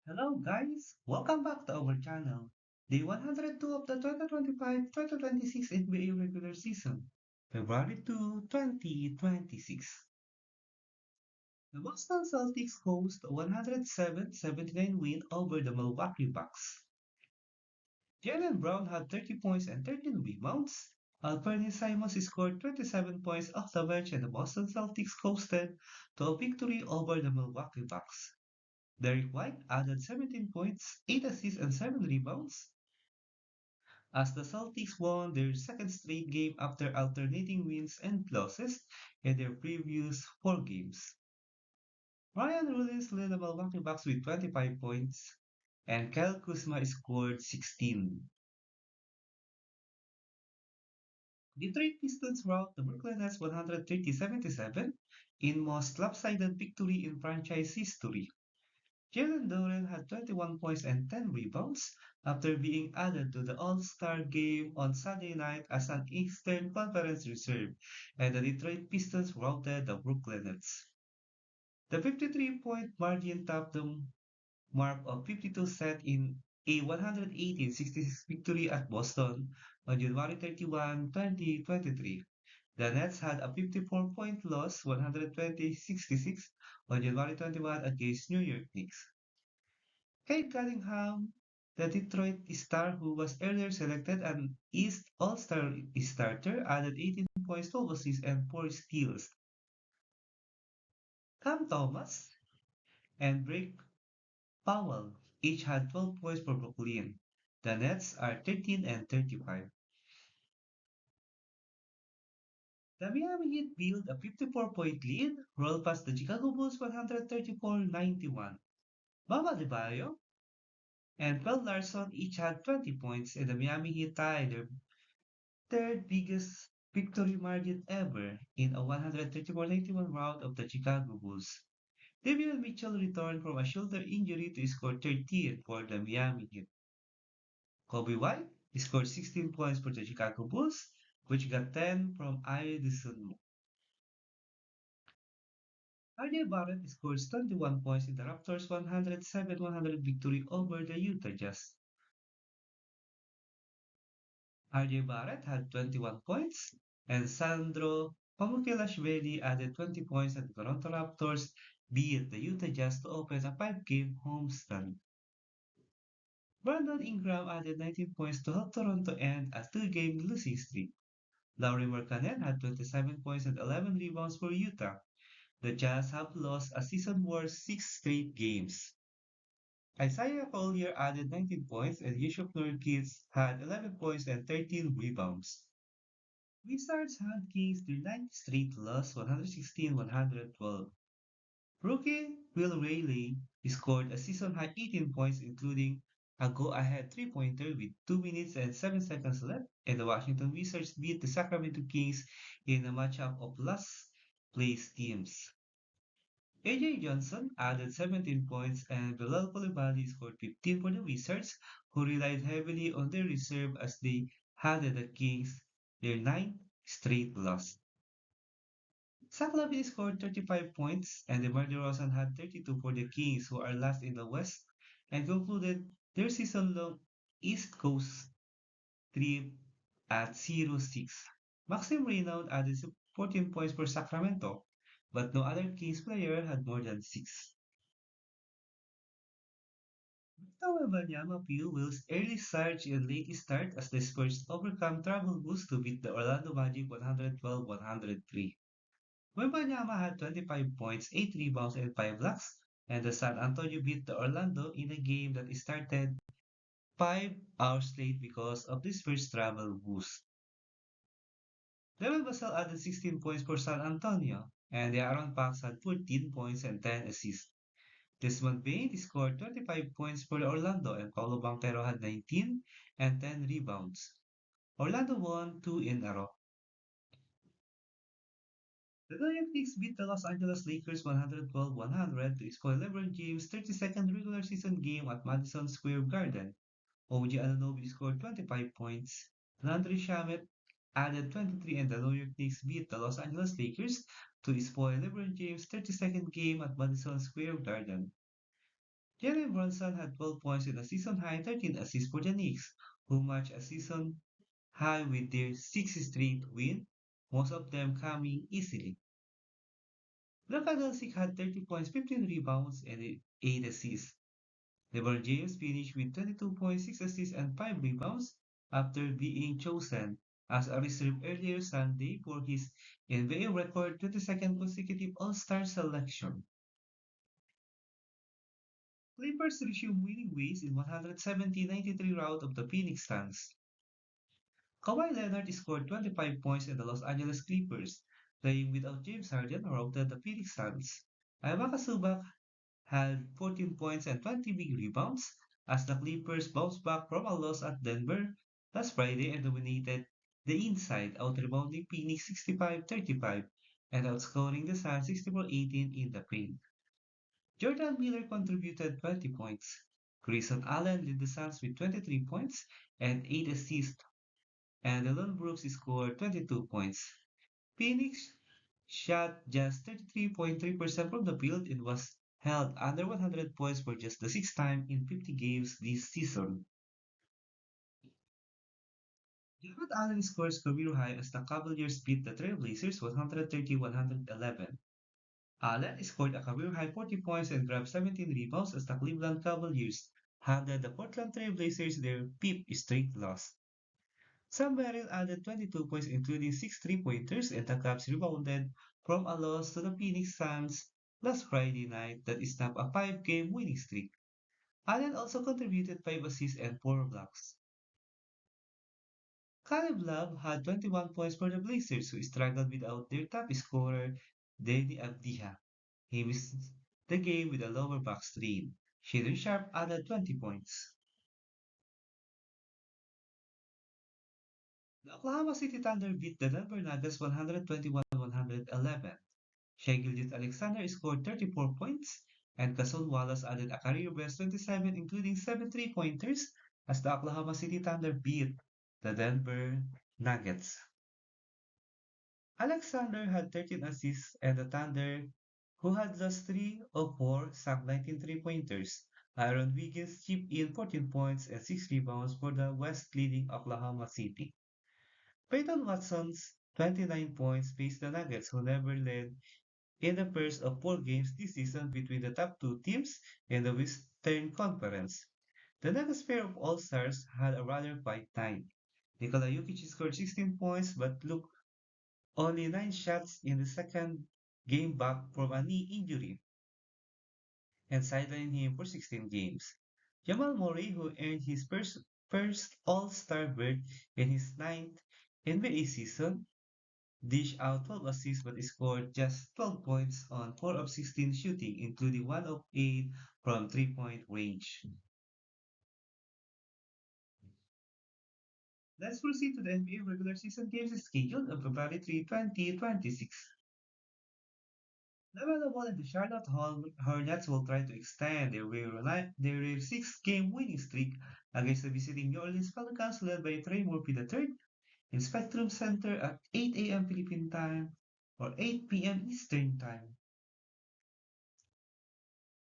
Hello guys, welcome back to our channel. Day 102 of the 2025-2026 NBA regular season, February 2, 2026. The Boston Celtics host a 107-79 win over the Milwaukee Bucks. Jalen Brown had 30 points and 13 rebounds. Alfred Simons scored 27 points off the bench and the Boston Celtics coasted to a victory over the Milwaukee Bucks. Derek White added 17 points, 8 assists, and 7 rebounds as the Celtics won their second straight game after alternating wins and losses in their previous 4 games. Ryan Rollins led the Milwaukee Bucks with 25 points, and Kyle Kuzma scored 16. Detroit Pistons rout the Brooklyn Nets 130-77 in most lopsided victory in franchise history. Jalen Duren had 21 points and 10 rebounds after being added to the All-Star game on Sunday night as an Eastern Conference reserve, and the Detroit Pistons routed the Brooklyn Nets. The 53-point margin topped the mark of 52 set in a 118-66 victory at Boston on January 31, 2023. The Nets had a 54-point loss, 120-66, on January 21 against New York Knicks. Cade Cunningham, the Detroit star who was earlier selected an East All-Star starter, added 18 points, 12 assists, and 4 steals. Cam Thomas and Drake Powell each had 12 points for Brooklyn. The Nets are 13 and 35. The Miami Heat built a 54-point lead, rolled past the Chicago Bulls 134-91. Bama Adebayo and Phil Larson each had 20 points, and the Miami Heat tied their third biggest victory margin ever in a 134-91 rout of the Chicago Bulls. Davion Mitchell returned from a shoulder injury to score 13 for the Miami Heat. Kobe White scored 16 points for the Chicago Bulls, which got 10 from Addison. RJ Barrett scores 21 points in the Raptors' 107-100 victory over the Utah Jazz. RJ Barrett had 21 points, and Sandro Pamukelashvili added 20 points, and the Toronto Raptors beat the Utah Jazz to open a 5-game homestand. Brandon Ingram added 19 points to help Toronto end a 2-game losing streak. Lauri Markkanen had 27 points and 11 rebounds for Utah. The Jazz have lost a season-worst 6 straight games. Isaiah Collier added 19 points, and Yusuf Nurkic had 11 points and 13 rebounds. Wizards had Kings their ninth straight loss, 116-112. Rookie Will Rayleigh scored a season-high 18 points, including a go-ahead three-pointer with 2 minutes and 7 seconds left, and the Washington Wizards beat the Sacramento Kings in a matchup of last-place teams. AJ Johnson added 17 points, and Bilal Coulibaly scored 15 for the Wizards, who relied heavily on their reserve as they handed the Kings their ninth straight loss. Zach LaVine scored 35 points, and DeMar DeRozan had 32 for the Kings, who are last in the West, and concluded their season-long East Coast trip at 0-6. Maxim Reynaud added 14 points for Sacramento, but no other Kings player had more than 6. Victor Wembanyama fuels early surge and late start as the Spurs overcome trouble woes to beat the Orlando Magic 112-103. Wembanyama had 25 points, 8 rebounds, and 5 blocks, and the San Antonio beat the Orlando in a game that started 5 hours late because of the Spurs travel woes. Devin Vassell added 16 points for San Antonio, and the Aaron Fox had 14 points and 10 assists. Desmond Bain scored 25 points for Orlando, and Paulo Banchero had 19 and 10 rebounds. Orlando won 2 in a row. The New York Knicks beat the Los Angeles Lakers 112-100 to spoil LeBron James' 32nd regular season game at Madison Square Garden. OG Anunoby scored 25 points. Landry Shamet added 23, and the New York Knicks beat the Los Angeles Lakers to spoil LeBron James' 32nd game at Madison Square Garden. Jalen Brunson had 12 points and a season high 13 assists for the Knicks, who matched a season high with their sixth straight win, most of them coming easily. Luka Doncic had 30 points, 15 rebounds, and 8 assists. LeBron James finished with 22.6 assists and 5 rebounds after being chosen as a reserve earlier Sunday for his NBA record 22nd consecutive All-Star selection. Clippers resumed winning ways in 170-93 rout of the Phoenix Suns. Kawhi Leonard scored 25 points in the Los Angeles Clippers, playing without James Harden who routed the Phoenix Suns. Ibaka Subak had 14 points and 20 big rebounds as the Clippers bounced back from a loss at Denver last Friday and dominated the inside, out-rebounding Phoenix 65-35 and outscoring the Suns 64-18 in the paint. Jordan Miller contributed 20 points. Grayson Allen led the Suns with 23 points and 8 assists, and Dylan Brooks scored 22 points. Phoenix shot just 33.3% from the field and was held under 100 points for just the sixth time in 50 games this season. Jarrett Allen scores career high as the Cavaliers beat the Trailblazers 130-111. Allen scored a career high 40 points and grabbed 17 rebounds as the Cleveland Cavaliers handed the Portland Trailblazers their fifth straight loss. Sam Merrill added 22 points, including 6 three-pointers, and the Cavs rebounded from a loss to the Phoenix Suns last Friday night that snapped a 5-game winning streak. Allen also contributed 5 assists and 4 blocks. Caleb Love had 21 points for the Blazers, who struggled without their top scorer, Danny Avdija. He missed the game with a lower back strain. Shaden Sharp added 20 points. The Oklahoma City Thunder beat the Denver Nuggets 121-111. Shai Gilgeous-Alexander scored 34 points, and Cason Wallace added a career-best 27, including 7 three-pointers, as the Oklahoma City Thunder beat the Denver Nuggets. Alexander had 13 assists, and the Thunder, who had lost 3 of 4, sank 19 three-pointers. Aaron Wiggins chipped in 14 points and 6 rebounds for the West-leading Oklahoma City. Peyton Watson's 29 points faced the Nuggets, who never led in the first of 4 games this season between the top two teams in the Western Conference. The Nuggets pair of All-Stars had a rather quiet night. Nikola Jokic scored 16 points but took only 9 shots in the second game back from a knee injury and sidelined him for 16 games. Jamal Murray, who earned his first All-Star berth in his ninth NBA season, dished out 12 assists but scored just 12 points on 4 of 16 shooting, including 1 of 8 from 3-point range. Let's proceed to the NBA regular season games scheduled on February 3, 2026. LaMelo Ball and the Charlotte Hornets will try to extend their 6-game winning streak against the visiting New Orleans Pelicans led by Trey Murphy III in Spectrum Center at 8 a.m. Philippine time or 8 p.m. Eastern time.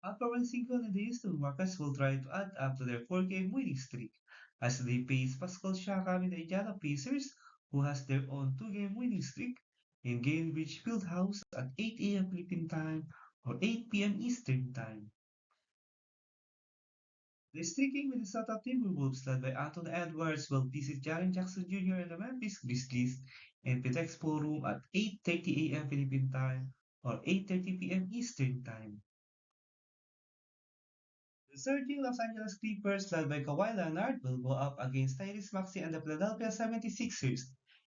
Alpha Cinco and the Houston Rockets will try to add up to their 4-game winning streak as they face Pascal Siakam and the Indiana Pacers, who has their own 2-game winning streak in Gainbridge Fieldhouse at 8 a.m. Philippine time or 8 p.m. Eastern time. The streaking Minnesota Timberwolves led by Anthony Edwards will visit Jaren Jackson Jr. and the Memphis Grizzlies in Pitex Forum at 8:30 a.m. Philippine time or 8:30 p.m. Eastern time. The surging Los Angeles Clippers, led by Kawhi Leonard, will go up against Tyrese Maxey and the Philadelphia 76ers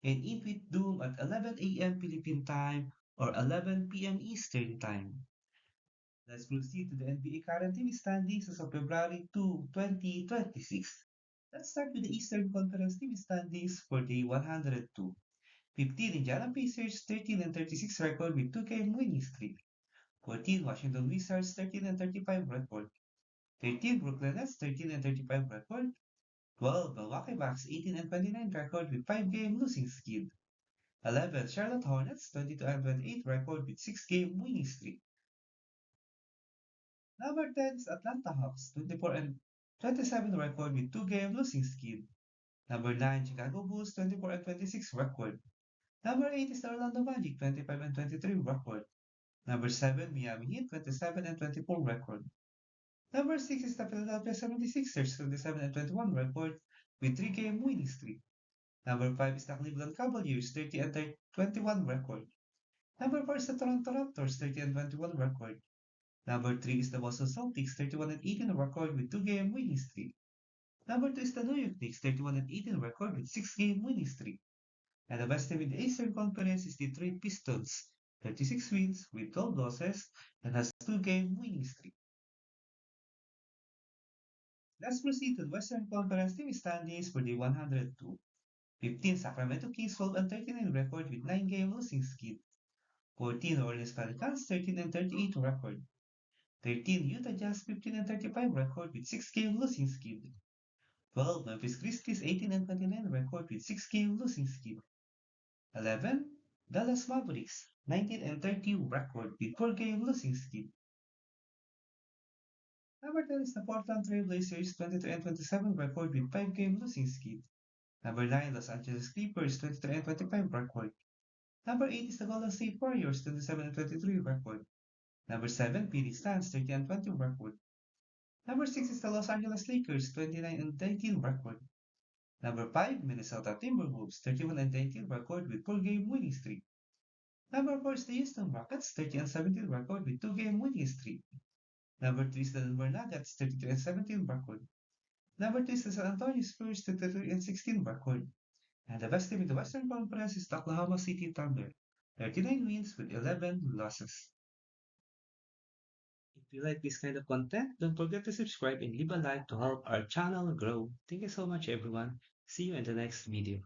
in Intuit Doom at 11 a.m. Philippine time or 11 p.m. Eastern time. Let's proceed to the NBA current team standings as of February 2, 2026. Let's start with the Eastern Conference team standings for day 102. 15 Indiana Pacers, 13 and 36 record with 2-game winning streak. 14 Washington Wizards, 13 and 35 record. 13 Brooklyn Nets, 13 and 35 record. 12 Milwaukee Bucks, 18 and 29 record with 5-game losing skid. 11 Charlotte Hornets, 22 and 28 record with 6-game winning streak. Number 10 is Atlanta Hawks, 24 and 27 record with two-game losing skid. Number 9, Chicago Bulls, 24 and 26 record. Number 8 is the Orlando Magic, 25 and 23 record. Number 7, Miami Heat, 27 and 24 record. Number 6 is the Philadelphia 76ers, 27 and 21 record with three-game winning streak. Number 5 is the Cleveland Cavaliers, 30 and 21 record. Number 4 is the Toronto Raptors, 30 and 21 record. Number 3 is the Boston Celtics, 31 and 18 record with two-game winning streak. Number 2 is the New York Knicks, 31 and 18 record with six-game winning streak. And the best team in the Eastern Conference is the Detroit Pistons, 36 wins with 12 losses and has two-game winning streak. Let's proceed to the Western Conference team standings for the 102. 15 Sacramento Kings 12 and 39 record with 9-game losing skid. 14 Orleans Pelicans 13 and 38 record. 13 Utah Jazz 15 and 35 record with 6-game losing skid. 12 Memphis Grizzlies 18 and 29 record with 6-game losing skid. 11 Dallas Mavericks 19 and 30 record with 4-game losing skid. Number 10 is the Portland Trail Blazers 23 and 27 record with 5-game losing skid. Number 9 Los Angeles Clippers 23 and 25 record. Number 8 is the Golden State Warriors 27 and 23 record. Number 7 Phoenix Suns 30 and 20 record. Number 6 is the Los Angeles Lakers 29 and 19 record. Number 5 Minnesota Timberwolves 31 and 19 record with 4-game winning streak. Number 4 is the Houston Rockets 30 and 17 record with 2-game winning streak. Number 3 is the Denver Nuggets 33 and 17 record. Number 2 is the San Antonio Spurs 33 and 16 record. And the best team in the Western Conference is the Oklahoma City Thunder, 39 wins with 11 losses. If you like this kind of content, don't forget to subscribe and leave a like to help our channel grow. Thank you so much, everyone. See you in the next video.